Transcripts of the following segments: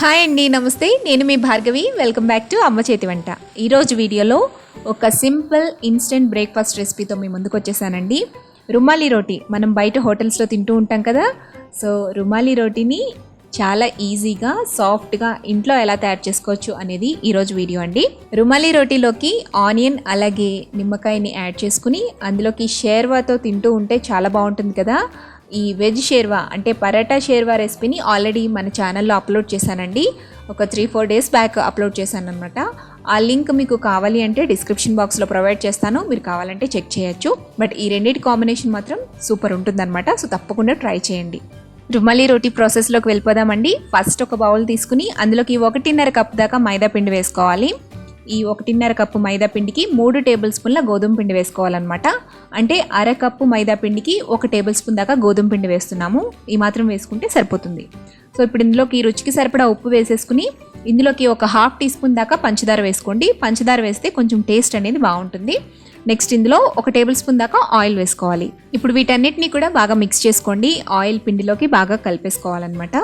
Hi అండి, నమస్తే. నేను మీ భార్గవి. వెల్కమ్ బ్యాక్ టు అమ్మ చేతి వంట. ఈరోజు వీడియోలో ఒక సింపుల్ ఇన్స్టెంట్ బ్రేక్ఫాస్ట్ రెసిపీతో మీ ముందుకు వచ్చేసానండి. రుమాలి రోటీ మనం బయట హోటల్స్లో తింటూ ఉంటాం కదా. సో రుమాలి రోటీని చాలా ఈజీగా సాఫ్ట్గా ఇంట్లో ఎలా తయారు చేసుకోవచ్చు అనేది ఈరోజు వీడియో అండి. రుమాలి రోటీలోకి ఆనియన్ అలాగే నిమ్మకాయని యాడ్ చేసుకుని అందులోకి షేర్వాతో తింటూ ఉంటే చాలా బాగుంటుంది కదా. ఈ వెజ్ షేర్వా అంటే పరాటా షేర్వా రెసిపీని ఆల్రెడీ మన ఛానల్లో అప్లోడ్ చేశానండి. ఒక 3-4 డేస్ బ్యాక్ అప్లోడ్ చేశాను అనమాట. ఆ లింక్ మీకు కావాలి అంటే డిస్క్రిప్షన్ బాక్స్లో ప్రొవైడ్ చేస్తాను, మీరు కావాలంటే చెక్ చేయొచ్చు. బట్ ఈ రెండింటి కాంబినేషన్ మాత్రం సూపర్ ఉంటుందన్నమాట. సో తప్పకుండా ట్రై చేయండి. రుమాలి రోటీ ప్రాసెస్లోకి వెళ్ళిపోదామండి. ఫస్ట్ ఒక బౌల్ తీసుకుని అందులోకి 1.5 కప్ దాకా మైదా పిండి వేసుకోవాలి. ఈ 1.5 కప్పు మైదా పిండికి 3 టేబుల్ స్పూన్ల గోధుమ పిండి వేసుకోవాలన్నమాట. అంటే అర కప్పు మైదా పిండికి 1 టేబుల్ స్పూన్ దాకా గోధుమ పిండి వేస్తున్నాము. ఈ మాత్రం వేసుకుంటే సరిపోతుంది. సో ఇప్పుడు ఇందులోకి రుచికి సరిపడా ఉప్పు వేసేసుకుని ఇందులోకి ఒక 1/2 టీ స్పూన్ దాకా పంచదార వేసుకోండి. పంచదార వేస్తే కొంచెం టేస్ట్ అనేది బాగుంటుంది. నెక్స్ట్ ఇందులో 1 టేబుల్ స్పూన్ దాకా ఆయిల్ వేసుకోవాలి. ఇప్పుడు వీటన్నిటిని కూడా బాగా మిక్స్ చేసుకోండి. ఆయిల్ పిండిలోకి బాగా కలిపేసుకోవాలన్నమాట.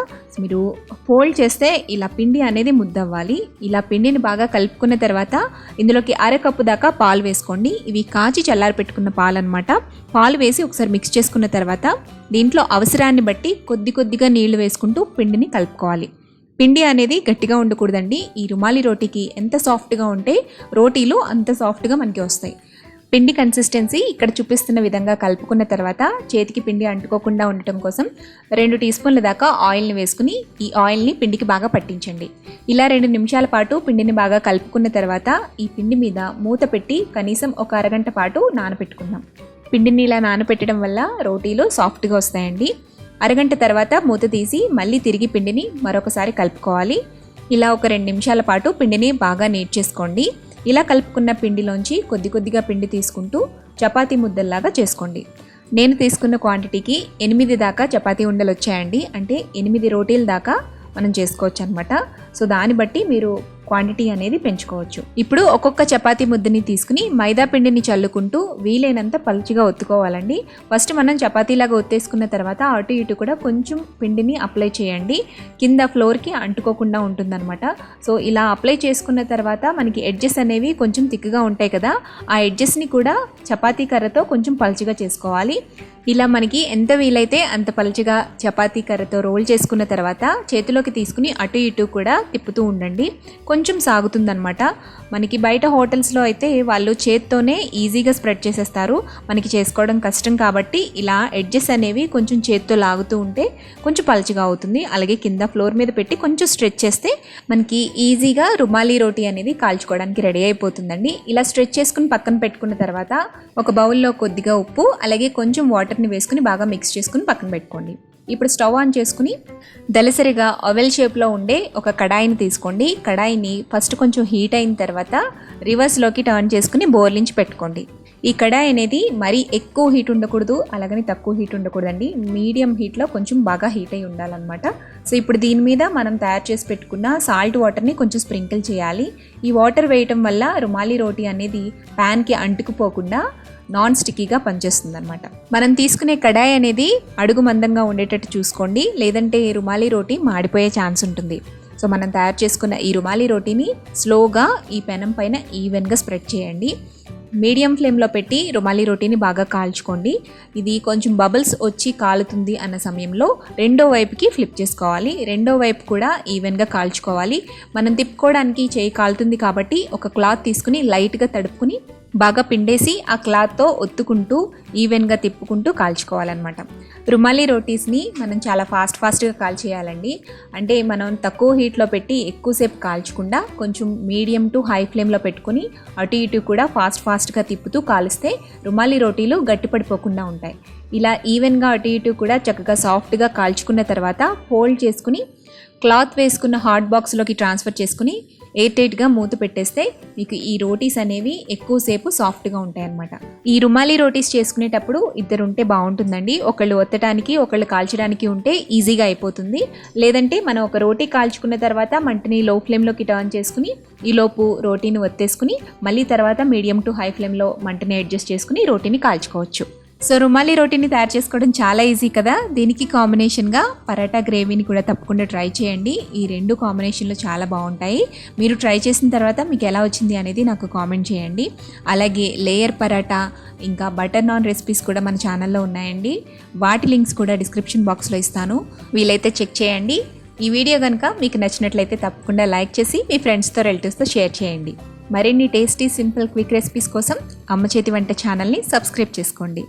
మీరు ఫోల్డ్ చేస్తే ఇలా పిండి అనేది ముద్దవ్వాలి. ఇలా పిండిని బాగా కలుపుకున్న తర్వాత ఇందులోకి అర కప్పు దాకా పాలు వేసుకోండి. ఇవి కాచి చల్లారి పెట్టుకున్న పాలు అనమాట. పాలు వేసి ఒకసారి మిక్స్ చేసుకున్న తర్వాత దీంట్లో అవసరాన్ని బట్టి కొద్దిగా నీళ్లు వేసుకుంటూ పిండిని కలుపుకోవాలి. పిండి అనేది గట్టిగా ఉండకూడదండి. ఈ రుమాలి రోటీకి ఎంత సాఫ్ట్గా ఉంటే రోటీలు అంత సాఫ్ట్గా మనకి వస్తాయి. పిండి కన్సిస్టెన్సీ ఇక్కడ చూపిస్తున్న విధంగా కలుపుకున్న తర్వాత చేతికి పిండి అంటుకోకుండా ఉండటం కోసం 2 టీ స్పూన్ల దాకా ఆయిల్ని వేసుకుని ఈ ఆయిల్ని పిండికి బాగా పట్టించండి. ఇలా 2 నిమిషాల పాటు పిండిని బాగా కలుపుకున్న తర్వాత ఈ పిండి మీద మూత పెట్టి కనీసం ఒక అరగంట పాటు నానబెట్టుకుందాం. పిండిని ఇలా నానబెట్టడం వల్ల రోటీలు సాఫ్ట్గా వస్తాయండి. అరగంట తర్వాత మూత తీసి మళ్ళీ తిరిగి పిండిని మరొకసారి కలుపుకోవాలి. ఇలా ఒక 2 నిమిషాల పాటు పిండిని బాగా నీట్ చేసుకోండి. ఇలా కలుపుకున్న పిండిలోంచి కొద్దిగా పిండి తీసుకుంటూ చపాతీ ముద్దల్లాగా చేసుకోండి. నేను తీసుకున్న క్వాంటిటీకి 8 దాకా చపాతీ ఉండలు వచ్చాయండి. అంటే 8 రోటీల దాకా మనం చేసుకోవచ్చు అనమాట. సో దాన్ని బట్టి మీరు క్వాంటిటీ అనేది పెంచుకోవచ్చు. ఇప్పుడు ఒక్కొక్క చపాతీ ముద్దని తీసుకుని మైదా పిండిని చల్లుకుంటూ వీలైనంత పలుచగా ఒత్తుకోవాలండి. ఫస్ట్ మనం చపాతీలాగా ఒత్తేసుకున్న తర్వాత అటు ఇటు కూడా కొంచెం పిండిని అప్లై చేయండి. కింద ఫ్లోర్కి అంటుకోకుండా ఉంటుందన్నమాట. సో ఇలా అప్లై చేసుకున్న తర్వాత మనకి ఎడ్జెస్ అనేవి కొంచెం థిక్గా ఉంటాయి కదా, ఆ ఎడ్జెస్ని కూడా చపాతీ కర్రతో కొంచెం పలుచగా చేసుకోవాలి. ఇలా మనకి ఎంత వీలైతే అంత పలుచగా చపాతీ కర్రతో రోల్ చేసుకున్న తర్వాత చేతిలోకి తీసుకుని అటు ఇటు కూడా తిప్పుతూ ఉండండి. కొంచెం సాగుతుందన్నమాట. మనకి బయట హోటల్స్లో అయితే వాళ్ళు చేత్తోనే ఈజీగా స్ప్రెడ్ చేసేస్తారు. మనకి చేసుకోవడం కష్టం కాబట్టి ఇలా ఎడ్జెస్ అనేవి కొంచెం చేత్తో లాగుతూ ఉంటే కొంచెం పలుచగా అవుతుంది. అలాగే కింద ఫ్లోర్ మీద పెట్టి కొంచెం స్ట్రెచ్ చేస్తే మనకి ఈజీగా రుమాలి రోటీ అనేది కాల్చుకోవడానికి రెడీ అయిపోతుందండి. ఇలా స్ట్రెచ్ చేసుకుని పక్కన పెట్టుకున్న తర్వాత ఒక బౌల్లో కొద్దిగా ఉప్పు అలాగే కొంచెం వాటర్ని వేసుకుని బాగా మిక్స్ చేసుకుని పక్కన పెట్టుకోండి. ఇప్పుడు స్టవ్ ఆన్ చేసుకుని దలసరిగా ఓవెల్ షేప్లో ఉండే ఒక కడాయిని తీసుకోండి. కడాయిని ఫస్ట్ కొంచెం హీట్ అయిన తర్వాత రివర్స్లోకి టర్న్ చేసుకుని బోర్లించి పెట్టుకోండి. ఈ కడాయి అనేది మరీ ఎక్కువ హీట్ ఉండకూడదు, అలాగని తక్కువ హీట్ ఉండకూడదండి. మీడియం హీట్లో కొంచెం బాగా హీట్ అయి ఉండాలన్నమాట. సో ఇప్పుడు దీని మీద మనం తయారు చేసి పెట్టుకున్న సాల్ట్ వాటర్ని కొంచెం స్ప్రింకిల్ చేయాలి. ఈ వాటర్ వేయటం వల్ల రుమాలి రోటీ అనేది ప్యాన్కి అంటుకుపోకుండా నాన్ స్టిక్కీగా పనిచేస్తుంది అనమాట. మనం తీసుకునే కడాయి అనేది అడుగు మందంగా ఉండేటట్టు చూసుకోండి, లేదంటే రుమాలి రోటీ మాడిపోయే ఛాన్స్ ఉంటుంది. సో మనం తయారు చేసుకున్న ఈ రుమాలి రోటీని స్లోగా ఈ పెనం పైన ఈవెన్గా స్ప్రెడ్ చేయండి. మీడియం ఫ్లేమ్లో పెట్టి రుమాలి రోటీని బాగా కాల్చుకోండి. ఇది కొంచెం బబుల్స్ వచ్చి కాలుతుంది అన్న సమయంలో రెండో వైపుకి ఫ్లిప్ చేసుకోవాలి. రెండో వైపు కూడా ఈవెన్గా కాల్చుకోవాలి. మనం తిప్పుకోవడానికి చేయి కాలుతుంది కాబట్టి ఒక క్లాత్ తీసుకుని లైట్గా తడుపుకుని బాగా పిండేసి ఆ క్లాత్తో ఒత్తుకుంటూ ఈవెన్గా తిప్పుకుంటూ కాల్చుకోవాలన్నమాట. రుమాలి రోటీస్ని మనం చాలా ఫాస్ట్గా కాల్చేయాలండి. అంటే మనం తక్కువ హీట్లో పెట్టి ఎక్కువసేపు కాల్చకుండా కొంచెం మీడియం టు హై ఫ్లేమ్లో పెట్టుకుని అటు ఇటు కూడా ఫాస్ట్గా తిప్పుతూ కాలిస్తే రుమాలి రోటీలు గట్టిపడిపోకుండా ఉంటాయి. ఇలా ఈవెన్గా అటు ఇటు కూడా చక్కగా సాఫ్ట్గా కాల్చుకున్న తర్వాత ఫోల్డ్ చేసుకుని క్లాత్ వేసుకున్న హాట్ బాక్స్లోకి ట్రాన్స్ఫర్ చేసుకుని ఎయిర్ టైట్గా మూత పెట్టేస్తే మీకు ఈ రోటీస్ అనేవి ఎక్కువసేపు సాఫ్ట్గా ఉంటాయన్నమాట. ఈ రుమాలి రోటీస్ చేసుకునేటప్పుడు ఇద్దరు ఉంటే బాగుంటుందండి. ఒకళ్ళు ఒత్తడానికి ఒకళ్ళు కాల్చడానికి ఉంటే ఈజీగా అయిపోతుంది. లేదంటే మనం ఒక రోటీ కాల్చుకున్న తర్వాత మంటని లో ఫ్లేమ్లోకి టర్న్ చేసుకుని ఈలోపు రోటీని ఒత్తేసుకుని మళ్ళీ తర్వాత మీడియం టు హై ఫ్లేమ్లో మంటని అడ్జస్ట్ చేసుకుని రోటీని కాల్చుకోవచ్చు. సో రుమాలి రోటీని తయారు చేసుకోవడం చాలా ఈజీ కదా. దీనికి కాంబినేషన్గా పరాటా గ్రేవీని కూడా తప్పకుండా ట్రై చేయండి. ఈ రెండు కాంబినేషన్లు చాలా బాగుంటాయి. మీరు ట్రై చేసిన తర్వాత మీకు ఎలా వచ్చింది అనేది నాకు కామెంట్ చేయండి. అలాగే లేయర్ పరాటా ఇంకా బటర్ నాన్ రెసిపీస్ కూడా మన ఛానల్లో ఉన్నాయండి. వాటి లింక్స్ కూడా డిస్క్రిప్షన్ బాక్స్లో ఇస్తాను, వీలైతే చెక్ చేయండి. ఈ వీడియో కనుక మీకు నచ్చినట్లయితే తప్పకుండా లైక్ చేసి మీ ఫ్రెండ్స్తో రిలేటివ్స్తో షేర్ చేయండి. మరిన్ని టేస్టీ సింపుల్ క్విక్ రెసిపీస్ కోసం అమ్మ చేతి వంట ఛానల్ని సబ్స్క్రైబ్ చేసుకోండి.